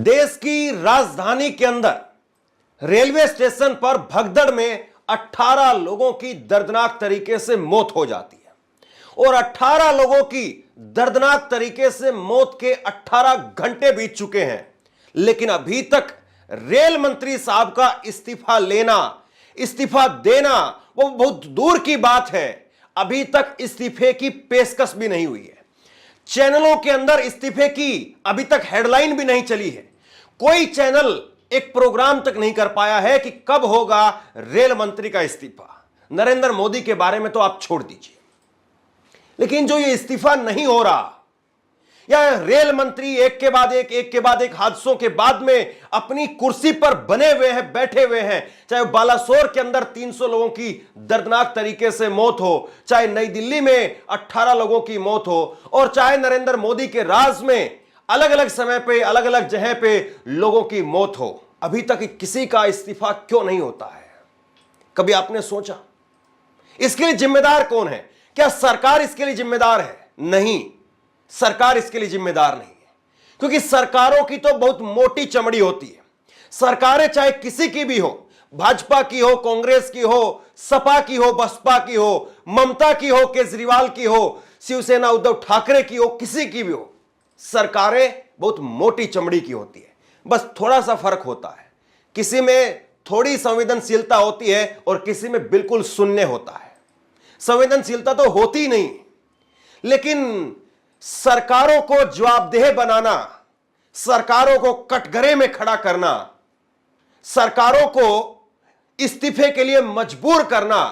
देश की राजधानी के अंदर रेलवे स्टेशन पर भगदड़ में 18 लोगों की दर्दनाक तरीके से मौत हो जाती है और 18 लोगों की दर्दनाक तरीके से मौत के 18 घंटे बीत चुके हैं, लेकिन अभी तक रेल मंत्री साहब का इस्तीफा लेना, इस्तीफा देना वो बहुत दूर की बात है। अभी तक इस्तीफे की पेशकश भी नहीं हुई है। चैनलों के अंदर इस्तीफे की अभी तक हेडलाइन भी नहीं चली है। कोई चैनल एक प्रोग्राम तक नहीं कर पाया है कि कब होगा रेल मंत्री का इस्तीफा। नरेंद्र मोदी के बारे में तो आप छोड़ दीजिए, लेकिन जो ये इस्तीफा नहीं हो रहा, या रेल मंत्री एक के बाद एक हादसों के बाद में अपनी कुर्सी पर बने हुए हैं, बैठे हुए हैं। चाहे बालासोर के अंदर 300 लोगों की दर्दनाक तरीके से मौत हो, चाहे नई दिल्ली में 18 लोगों की मौत हो, और चाहे नरेंद्र मोदी के राज में अलग अलग समय पे अलग अलग जगह पे लोगों की मौत हो, अभी तक किसी का इस्तीफा क्यों नहीं होता है? कभी आपने सोचा इसके लिए जिम्मेदार कौन है? क्या सरकार इसके लिए जिम्मेदार है? नहीं, सरकार इसके लिए जिम्मेदार नहीं है, क्योंकि सरकारों की तो बहुत मोटी चमड़ी होती है। सरकारें चाहे किसी की भी हो, भाजपा की हो, कांग्रेस की हो, सपा की हो, बसपा की हो, ममता की हो, केजरीवाल की हो, शिवसेना उद्धव ठाकरे की हो, किसी की भी हो, सरकारें बहुत मोटी चमड़ी की होती है। बस थोड़ा सा फर्क होता है, किसी में थोड़ी संवेदनशीलता होती है और किसी में बिल्कुल शून्य होता है। संवेदनशीलता तो होती ही नहीं, लेकिन सरकारों को जवाबदेह बनाना, सरकारों को कटघरे में खड़ा करना, सरकारों को इस्तीफे के लिए मजबूर करना,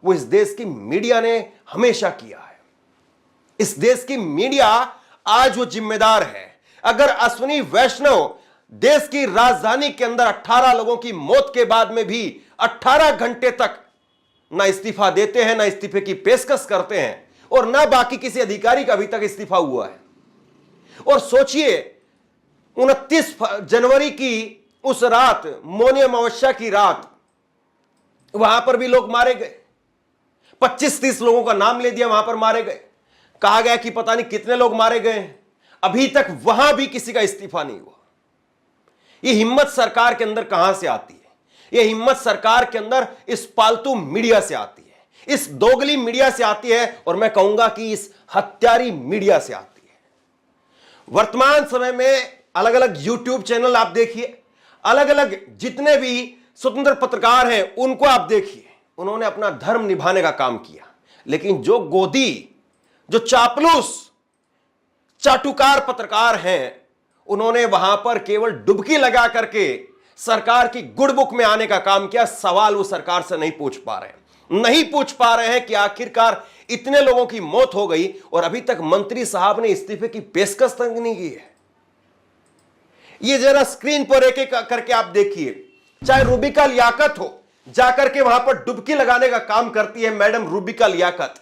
वो इस देश की मीडिया ने हमेशा किया है। इस देश की मीडिया आज वो जिम्मेदार है। अगर अश्विनी वैष्णव देश की राजधानी के अंदर 18 लोगों की मौत के बाद में भी 18 घंटे तक ना इस्तीफा देते हैं, ना इस्तीफे की पेशकश करते हैं, और ना बाकी किसी अधिकारी का अभी तक इस्तीफा हुआ है। और सोचिए 29 जनवरी की उस रात, मौनी अमावस्या की रात, वहां पर भी लोग मारे गए। 25-30 लोगों का नाम ले दिया, वहां पर मारे गए। कहा गया कि पता नहीं कितने लोग मारे गए, अभी तक वहां भी किसी का इस्तीफा नहीं हुआ। यह हिम्मत सरकार के अंदर कहां से आती है? यह हिम्मत सरकार के अंदर इस पालतू मीडिया से आती है, इस दोगली मीडिया से आती है, और मैं कहूंगा कि इस हत्यारी मीडिया से आती है। वर्तमान समय में अलग अलग यूट्यूब चैनल आप देखिए, अलग अलग जितने भी स्वतंत्र पत्रकार हैं उनको आप देखिए, उन्होंने अपना धर्म निभाने का काम किया। लेकिन जो गोदी, जो चापलूस चाटुकार पत्रकार हैं, उन्होंने वहां पर केवल डुबकी लगा करके सरकार की गुड बुक में आने का काम किया। सवाल वो सरकार से नहीं पूछ पा रहे हैं कि आखिरकार इतने लोगों की मौत हो गई और अभी तक मंत्री साहब ने इस्तीफे की पेशकश तक नहीं की है। ये जरा स्क्रीन पर एक एक करके आप देखिए। चाहे रूबिका लियाकत हो, जाकर के वहां पर डुबकी लगाने का काम करती है मैडम रूबिका लियाकत,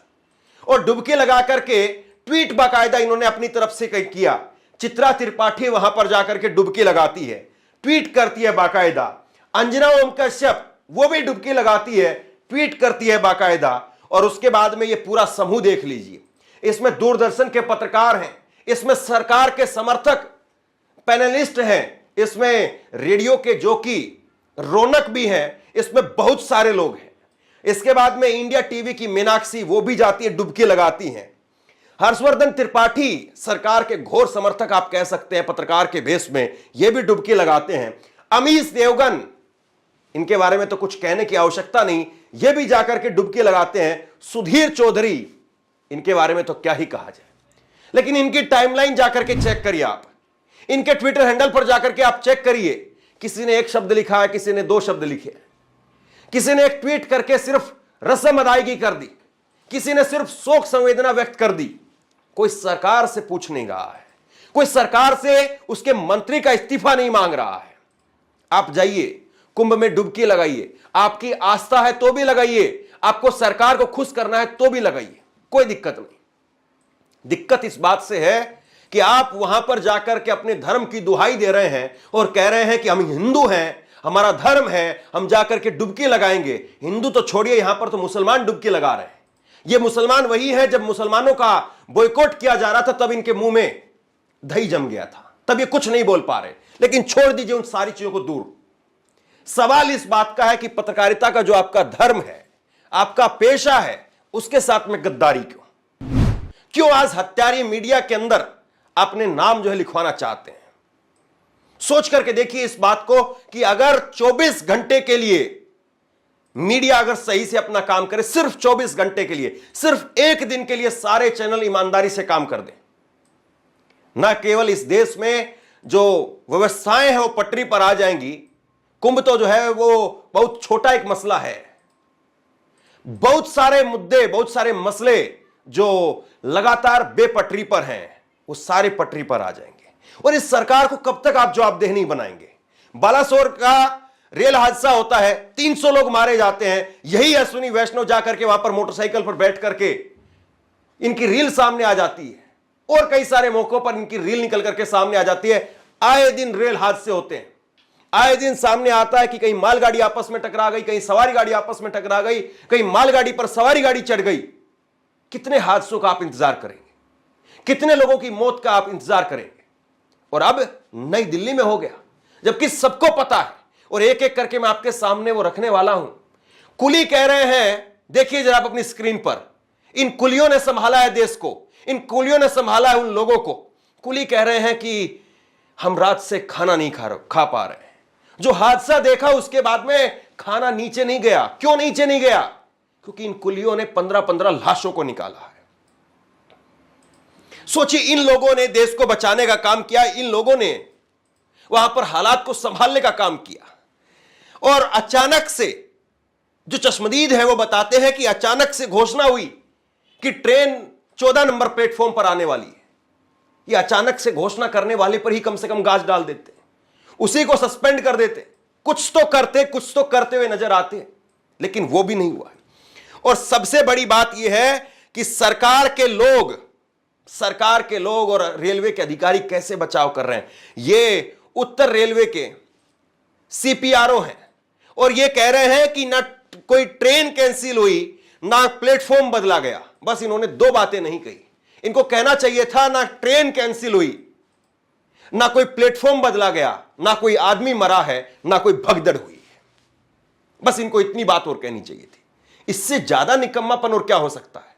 और डुबकी लगा करके ट्वीट बाकायदा इन्होंने अपनी तरफ से किया। चित्रा त्रिपाठी वहां पर जाकर के डुबकी लगाती है, ट्वीट करती है बाकायदा। अंजना ओम कश्यप वो भी डुबकी लगाती है, ट्वीट करती है बाकायदा। और उसके बाद में ये पूरा समूह देख लीजिए, इसमें दूरदर्शन के पत्रकार हैं, इसमें सरकार के समर्थक पैनलिस्ट हैं, इसमें रेडियो के जॉकी रौनक भी हैं, इसमें बहुत सारे लोग हैं। इसके बाद में इंडिया टीवी की मीनाक्षी वो भी जाती है, डुबकी लगाती हैं। हर्षवर्धन त्रिपाठी सरकार के घोर समर्थक आप कह सकते हैं, पत्रकार के भेष में ये भी डुबकी लगाते हैं। अमीश देवगन, इनके बारे में तो कुछ कहने की आवश्यकता नहीं, ये भी जाकर के डुबकी लगाते हैं। सुधीर चौधरी, इनके बारे में तो क्या ही कहा जाए। लेकिन इनकी टाइमलाइन जाकर के चेक करिए आप, इनके ट्विटर हैंडल पर जाकर के आप चेक करिए, किसी ने एक शब्द लिखा है, किसी ने 2 शब्द लिखे, किसी ने एक ट्वीट करके सिर्फ रस्म अदायगी कर दी, किसी ने सिर्फ शोक संवेदना व्यक्त कर दी। कोई सरकार से पूछ नहीं रहा है, कोई सरकार से उसके मंत्री का इस्तीफा नहीं मांग रहा है। आप जाइए कुंभ में डुबकी लगाइए, आपकी आस्था है तो भी लगाइए, आपको सरकार को खुश करना है तो भी लगाइए, कोई दिक्कत नहीं। दिक्कत इस बात से है कि आप वहां पर जाकर के अपने धर्म की दुहाई दे रहे हैं और कह रहे हैं कि हम हिंदू हैं, हमारा धर्म है, हम जाकर के डुबकी लगाएंगे। हिंदू तो छोड़िए, यहां पर तो मुसलमान डुबकी लगा रहे हैं। ये मुसलमान वही है, जब मुसलमानों का बॉयकॉट किया जा रहा था तब इनके मुंह में दही जम गया था, तब ये कुछ नहीं बोल पा रहे। लेकिन छोड़ दीजिए उन सारी चीजों को दूर। सवाल इस बात का है कि पत्रकारिता का जो आपका धर्म है, आपका पेशा है, उसके साथ में गद्दारी क्यों आज हत्यारी मीडिया के अंदर अपने नाम जो है लिखवाना चाहते हैं? सोच करके देखिए इस बात को कि अगर 24 घंटे के लिए मीडिया अगर सही से अपना काम करे, सिर्फ 24 घंटे के लिए, सिर्फ एक दिन के लिए सारे चैनल ईमानदारी से काम कर दें, ना केवल इस देश में जो व्यवस्थाएं हैं वो पटरी पर आ जाएंगी। कुंभ तो जो है वो बहुत छोटा एक मसला है, बहुत सारे मुद्दे, बहुत सारे मसले जो लगातार बेपटरी पर हैं वो सारे पटरी पर आ जाएंगे। और इस सरकार को कब तक आप जवाबदेह नहीं बनाएंगे? बालासोर का रेल हादसा होता है, 300 लोग मारे जाते हैं, यही अश्विनी वैष्णव जाकर के वहां पर मोटरसाइकिल पर बैठ करके इनकी रील सामने आ जाती है, और कई सारे मौकों पर इनकी रील निकल करके सामने आ जाती है। आए दिन रेल हादसे होते हैं, आए दिन सामने आता है कि कहीं मालगाड़ी आपस में टकरा गई, कहीं सवारी गाड़ी आपस में टकरा गई, कहीं मालगाड़ी पर सवारी गाड़ी चढ़ गई। कितने हादसों का आप इंतजार करेंगे? कितने लोगों की मौत का आप इंतजार करेंगे? और अब नई दिल्ली में हो गया, जबकि सबको पता है, और एक एक करके मैं आपके सामने वो रखने वाला हूं। कुली कह रहे हैं, देखिए जरा आप अपनी स्क्रीन पर, इन कुलियों ने संभाला है देश को, इन कुलियों ने संभाला है उन लोगों को। कुली कह रहे हैं कि हम रात से खाना नहीं खा पा रहे हैं। जो हादसा देखा उसके बाद में खाना नीचे नहीं गया। क्यों नीचे नहीं गया? क्योंकि इन कुलियों ने 15-15 लाशों को निकाला है। सोचिए, इन लोगों ने देश को बचाने का काम किया, इन लोगों ने वहां पर हालात को संभालने का काम किया, और अचानक से जो चश्मदीद है वो बताते हैं कि अचानक से घोषणा हुई कि ट्रेन 14 नंबर प्लेटफॉर्म पर आने वाली है। ये अचानक से घोषणा करने वाले पर ही कम से कम गाज डाल देते, उसी को सस्पेंड कर देते, कुछ तो करते हुए नजर आते, लेकिन वो भी नहीं हुआ। और सबसे बड़ी बात यह है कि सरकार के लोग और रेलवे के अधिकारी कैसे बचाव कर रहे हैं। ये उत्तर रेलवे के सीपीआरओ हैं, और ये कह रहे हैं कि ना कोई ट्रेन कैंसिल हुई, ना प्लेटफॉर्म बदला गया। बस इन्होंने दो बातें नहीं कही। इनको कहना चाहिए था ना ट्रेन कैंसिल हुई, ना कोई प्लेटफॉर्म बदला गया, ना कोई आदमी मरा है, ना कोई भगदड़ हुई है। बस इनको इतनी बात और कहनी चाहिए थी। इससे ज्यादा निकम्मापन और क्या हो सकता है?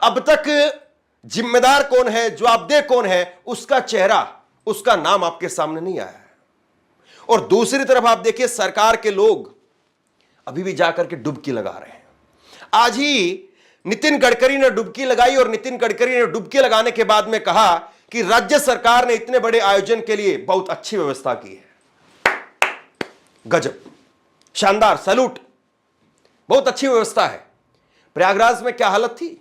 अब तक जिम्मेदार कौन है, जवाबदेह कौन है, उसका चेहरा, उसका नाम आपके सामने नहीं आया है। और दूसरी तरफ आप देखिए, सरकार के लोग अभी भी जाकर के डुबकी लगा रहे हैं। आज ही नितिन गडकरी ने डुबकी लगाई, और नितिन गडकरी ने डुबकी लगाने के बाद में कहा कि राज्य सरकार ने इतने बड़े आयोजन के लिए बहुत अच्छी व्यवस्था की है। गजब, शानदार, सैल्यूट, बहुत अच्छी व्यवस्था है। प्रयागराज में क्या हालत थी,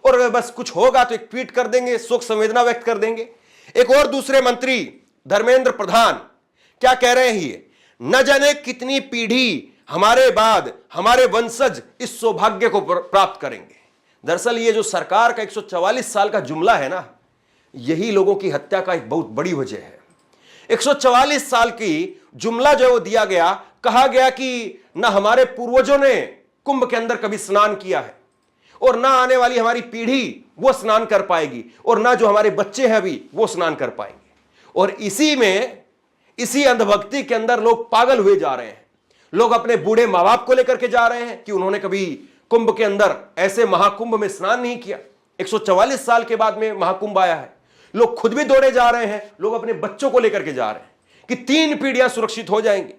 और बस कुछ होगा तो एक ट्वीट कर देंगे, शोक संवेदना व्यक्त कर देंगे। एक और दूसरे मंत्री धर्मेंद्र प्रधान क्या कह रहे हैं, न जाने कितनी पीढ़ी हमारे बाद हमारे वंशज इस सौभाग्य को प्राप्त करेंगे। दरअसल ये जो सरकार का 144 साल का जुमला है ना, यही लोगों की हत्या का एक बहुत बड़ी वजह है। 144 साल की जुमला जो वो दिया गया, कहा गया कि ना हमारे पूर्वजों ने कुंभ के अंदर कभी स्नान किया है, और ना आने वाली हमारी पीढ़ी वो स्नान कर पाएगी, और ना जो हमारे बच्चे हैं अभी वो स्नान कर पाएंगे। और इसी अंधभक्ति के अंदर लोग पागल हुए जा रहे हैं। लोग अपने बूढ़े माँ बाप को लेकर के जा रहे हैं कि उन्होंने कभी कुंभ के अंदर ऐसे महाकुंभ में स्नान नहीं किया। 144 साल के बाद में महाकुंभ आया है। लोग खुद भी दौड़े जा रहे हैं, लोग अपने बच्चों को लेकर के जा रहे हैं कि 3 पीढ़ियां सुरक्षित हो जाएंगी।